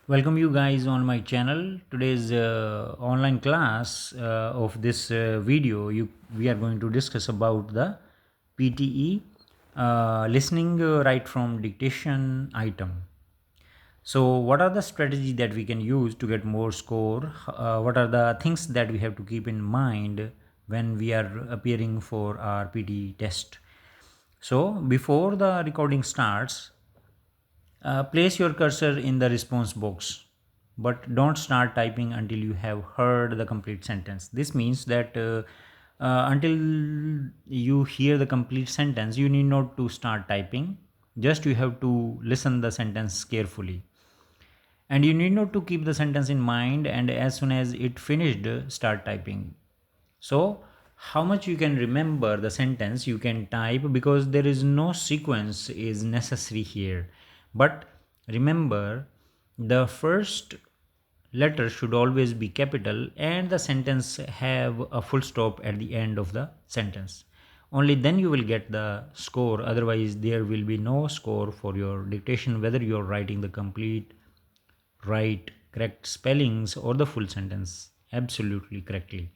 Welcome you guys on my channel. Today's online class of this video, we are going to discuss about the PTE listening right from dictation item. So what are the strategies that we can use to get more score? What are the things that we have to keep in mind when we are appearing for our PTE test? So before the recording starts, place your cursor in the response box, but don't start typing until you have heard the complete sentence. This means that until you hear the complete sentence, you need not to start typing. Just you have to listen the sentence carefully. And you need not to keep the sentence in mind, and as soon as it finished, start typing. So how much you can remember the sentence you can type, because there is no sequence is necessary here. But remember, the first letter should always be capital and the sentence have a full stop at the end of the sentence. Only then you will get the score. Otherwise there will be no score for your dictation, whether you're writing the complete right correct spellings or the full sentence absolutely correctly.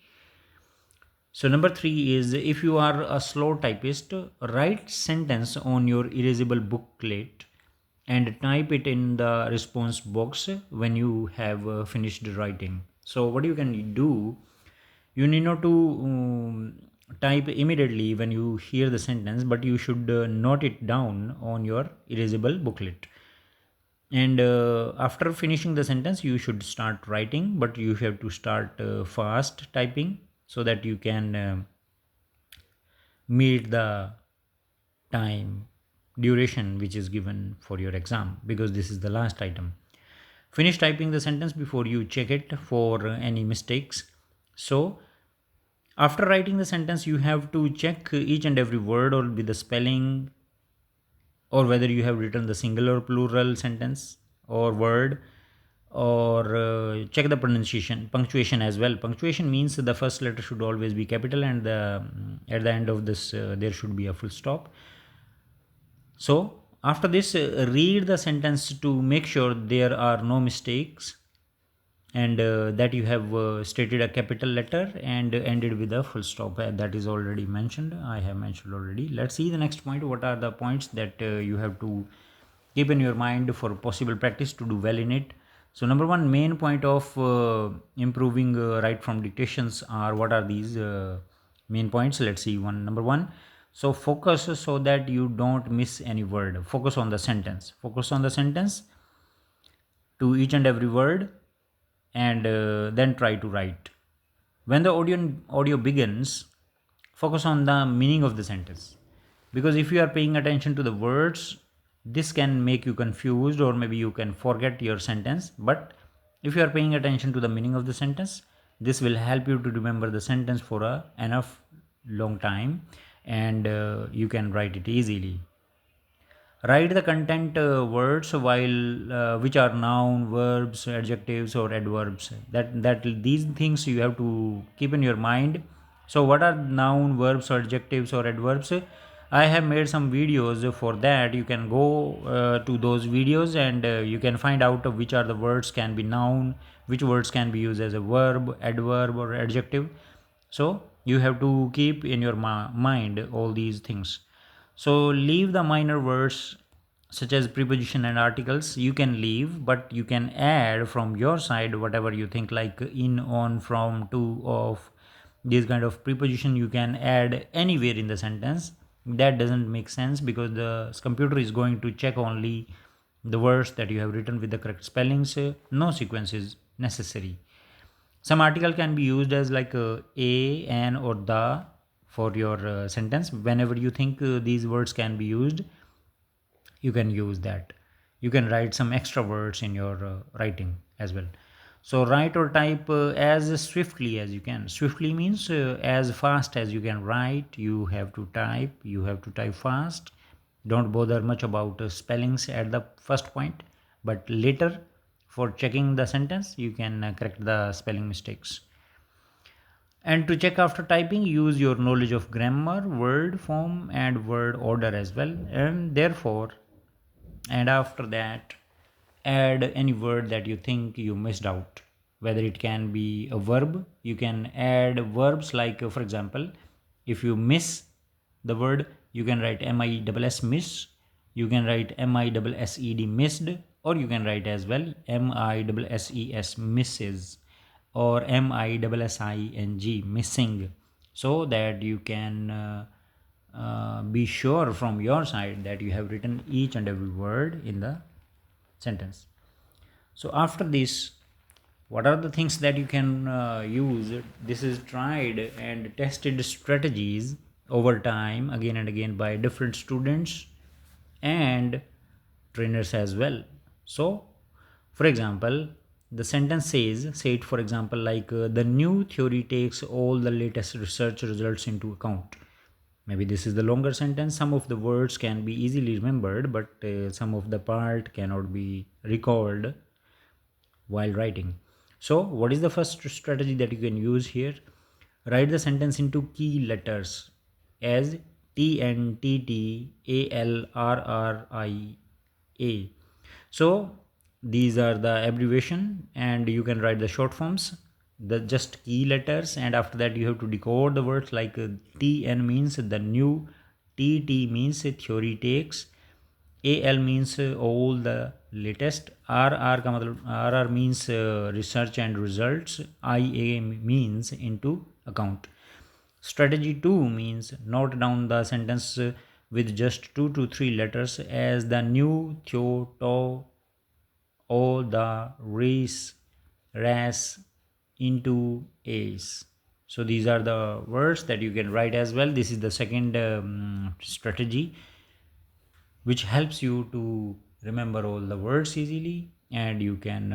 So number 3 is, if you are a slow typist, write sentence on your erasable booklet and type it in the response box when you have finished writing. So what you can do, you need not to type immediately when you hear the sentence, but you should note it down on your erasable booklet. And after finishing the sentence you should start writing, but you have to start fast typing so that you can meet the time duration which is given for your exam, because this is the last item. Finish typing the sentence before you check it for any mistakes. So after writing the sentence you have to check each and every word or with the spelling, or whether you have written the singular or plural sentence or word, or check the pronunciation, punctuation as well. Punctuation means the first letter should always be capital, and at the end of this there should be a full stop. So after this, read the sentence to make sure there are no mistakes, and that you have stated a capital letter and ended with a full stop. That is already mentioned, I have mentioned already. Let's see the next point. What are the points that you have to keep in your mind for possible practice to do well in it? So number 1 main point of improving right from dictations are, what are these main points? Let's see. Number 1, so focus so that you don't miss any word. Focus on the sentence. Focus on the sentence to each and every word, and then try to write. When the audio begins, focus on the meaning of the sentence, because if you are paying attention to the words, this can make you confused, or maybe you can forget your sentence. But if you are paying attention to the meaning of the sentence, this will help you to remember the sentence for a enough long time, and you can write it easily. Write the content words while which are noun, verbs, adjectives, or adverbs. That these things you have to keep in your mind. So what are noun, verbs, or adjectives, or adverbs? I have made some videos for that. You can go to those videos, and you can find out which are the words can be noun, which words can be used as a verb, adverb, or adjective. So you have to keep in your mind all these things. So leave the minor words such as preposition and articles. You can leave, but you can add from your side whatever you think, like in, on, from, to, of. These kind of preposition you can add anywhere in the sentence. That doesn't make sense, because the computer is going to check only the words that you have written with the correct spellings. No sequence is necessary. Some article can be used as like a, an, or the for your sentence. Whenever you think these words can be used, you can use that. You can write some extra words in your writing as well. So write or type as swiftly as you can. Swiftly means as fast as you can write. You have to type fast. Don't bother much about spellings at the first point, but later for checking the sentence you can correct the spelling mistakes. And to check after typing, use your knowledge of grammar, word form, and word order as well. And therefore, and after that, add any word that you think you missed out. Whether it can be a verb, you can add verbs like, for example, if you miss the word, you can write miss miss, you can write missed missed, or you can write as well misses misses, or missing missing, so that you can be sure from your side that you have written each and every word in the sentence. So after this, what are the things that you can use? This is tried and tested strategies over time, again and again, by different students and trainers as well. So for example, the sentence says, say it for example like, the new theory takes all the latest research results into account. Maybe this is the longer sentence. Some of the words can be easily remembered, but some of the part cannot be recalled while writing. So what is the first strategy that you can use here? Write the sentence into key letters as T N T T A L R R I A. So these are the abbreviation, and you can write the short forms, the just key letters, and after that you have to decode the words like, TN means the new, TT means theory takes, AL means all the latest, RR का मतलब RR means research and results, IA means into account. Strategy 2 means note down the sentence with just 2 to 3 letters as the new Kyoto, all the race, ras into ace. So these are the words that you can write as well. This is the second strategy, which helps you to remember all the words easily, and you can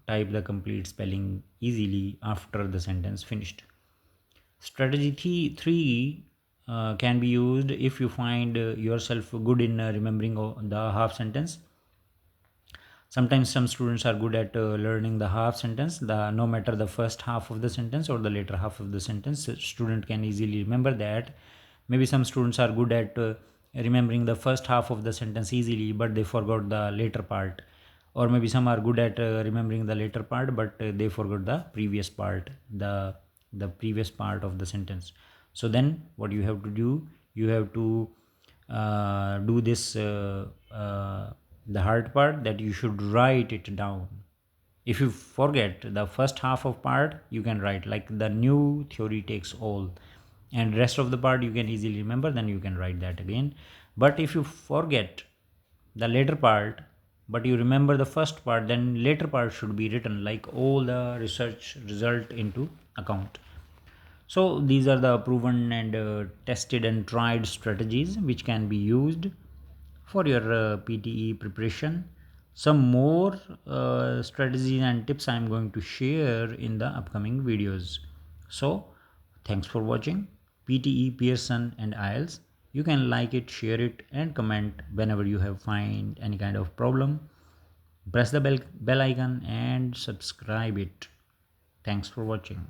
type the complete spelling easily after the sentence finished. Strategy 3 can be used if you find yourself good in remembering the half sentence. Sometimes some students are good at learning the half sentence, the no matter the first half of the sentence or the later half of the sentence, student can easily remember that. Maybe some students are good at remembering the first half of the sentence easily, but they forgot the later part. Or maybe some are good at remembering the later part, but they forgot the previous part, the previous part of the sentence. So then what you have to do, you have to do this the hard part, that you should write it down. If you forget the first half of part, you can write like the new theory takes all, and rest of the part you can easily remember, then you can write that again. But if you forget the later part but you remember the first part, then later part should be written like all the research result into account. So these are the proven and tested and tried strategies which can be used for your PTE preparation. Some more strategies and tips I am going to share in the upcoming videos. So thanks for watching PTE, Pearson and IELTS. You can like it, share it and comment whenever you have find any kind of problem. Press the bell icon and subscribe it. Thanks for watching.